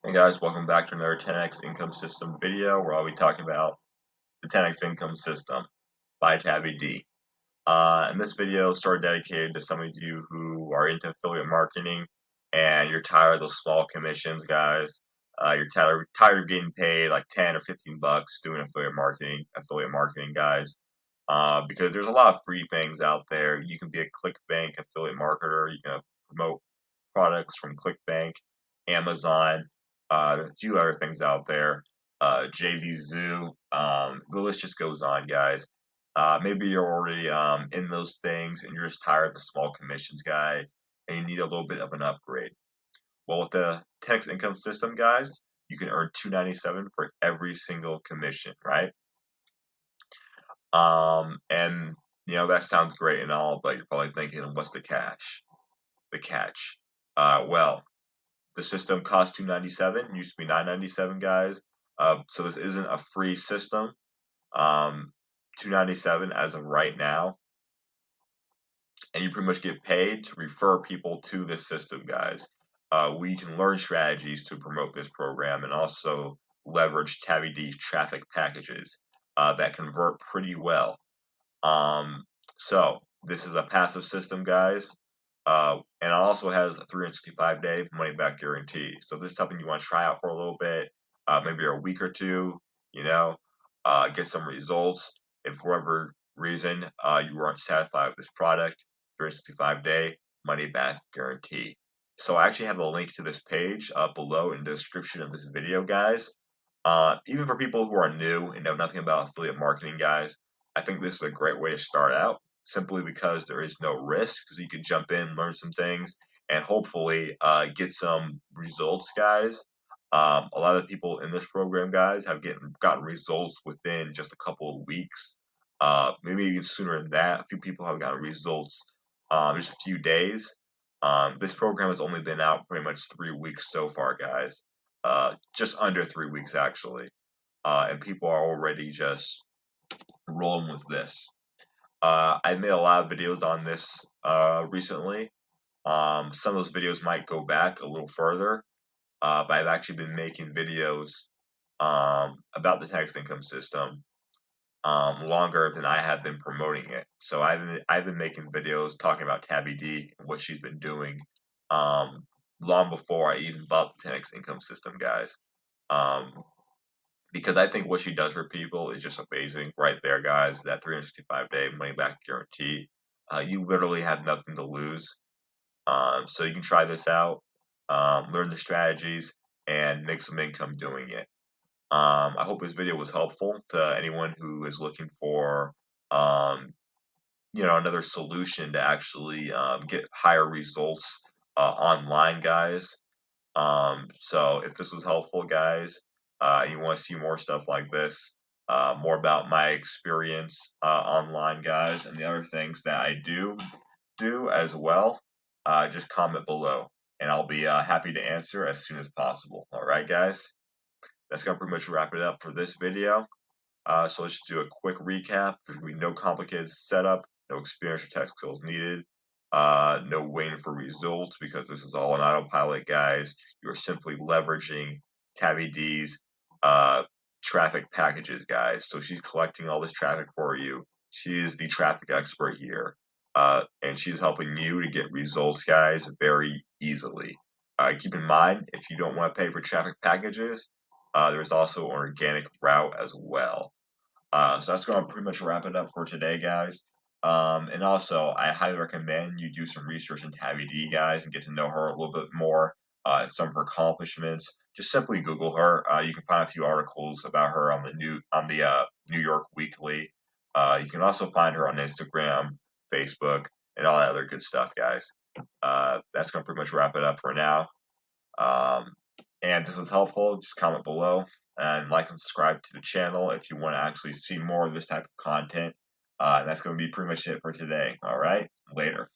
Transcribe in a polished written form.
Hey guys, welcome back to another 10x income system video where I'll be talking about the 10x income system by Tabby D. And this video is sort of dedicated to some of you who are into affiliate marketing and you're tired of those small commissions, guys. You're tired of getting paid like 10 or 15 bucks doing affiliate marketing, guys. Because there's a lot of free things out there. You can be a ClickBank affiliate marketer. You can promote products from ClickBank, Amazon, a few other things out there. JVZoo. The list just goes on, guys. Maybe you're already in those things and you're just tired of the small commissions, guys, and you need a little bit of an upgrade. Well, with the 10x income system, guys, you can earn $297 for every single commission, right? And that sounds great and all, but you're probably thinking, what's the catch? The catch. Well, the system costs $297. Used to be $997, guys. So this isn't a free system. $297 as of right now, and you pretty much get paid to refer people to this system, guys. We can learn strategies to promote this program and also leverage Tabby D's traffic packages that convert pretty well. So this is a passive system, guys. And it also has a 365-day money-back guarantee. So this is something you want to try out for a little bit, maybe a week or two, get some results. If for whatever reason you weren't satisfied with this product, 365-day money-back guarantee. So I actually have a link to this page below in the description of this video, guys. Even for people who are new and know nothing about affiliate marketing, guys, I think this is a great way to start out simply because there is no risk. So you can jump in, learn some things, and hopefully get some results, guys. A lot of people in this program, guys, have gotten results within just a couple of weeks, maybe even sooner than that. A few people have gotten results just a few days. This program has only been out pretty much 3 weeks so far, guys. Just under 3 weeks, actually. And people are already just rolling with this. I made a lot of videos on this recently. Some of those videos might go back a little further, but I've actually been making videos about the tax income system longer than I have been promoting it. So I've been making videos talking about Tabby D and what she's been doing long before I even bought the 10x income system, guys. Um, because I think what she does for people is just amazing right there, guys. That 365-day money back guarantee. You literally have nothing to lose. So you can try this out, learn the strategies, and make some income doing it. I hope this video was helpful to anyone who is looking for, another solution to actually get higher results online, guys. So if this was helpful, guys, you want to see more stuff like this, more about my experience online, guys, and the other things that I do as well, just comment below, and I'll be happy to answer as soon as possible. All right, guys, that's gonna pretty much wrap it up for this video. So let's just do a quick recap. There's gonna be no complicated setup, no experience or tech skills needed, no waiting for results because this is all on autopilot, guys. You're simply leveraging Tabby D's traffic packages, guys. So she's collecting all this traffic for you. She is the traffic expert here, and she's helping you to get results, guys, very easily. Keep in mind, if you don't want to pay for traffic packages, there's also an organic route as well. So that's going to pretty much wrap it up for today, guys. And also, I highly recommend you do some research into Tabby D, guys, and get to know her a little bit more and some of her accomplishments. Just simply Google her. You can find a few articles about her on the New York Weekly. You can also find her on Instagram, Facebook, and all that other good stuff, guys. That's going to pretty much wrap it up for now. Um, and if this was helpful, just comment below and like and subscribe to the channel if you want to actually see more of this type of content. And that's going to be pretty much it for today. All right, later.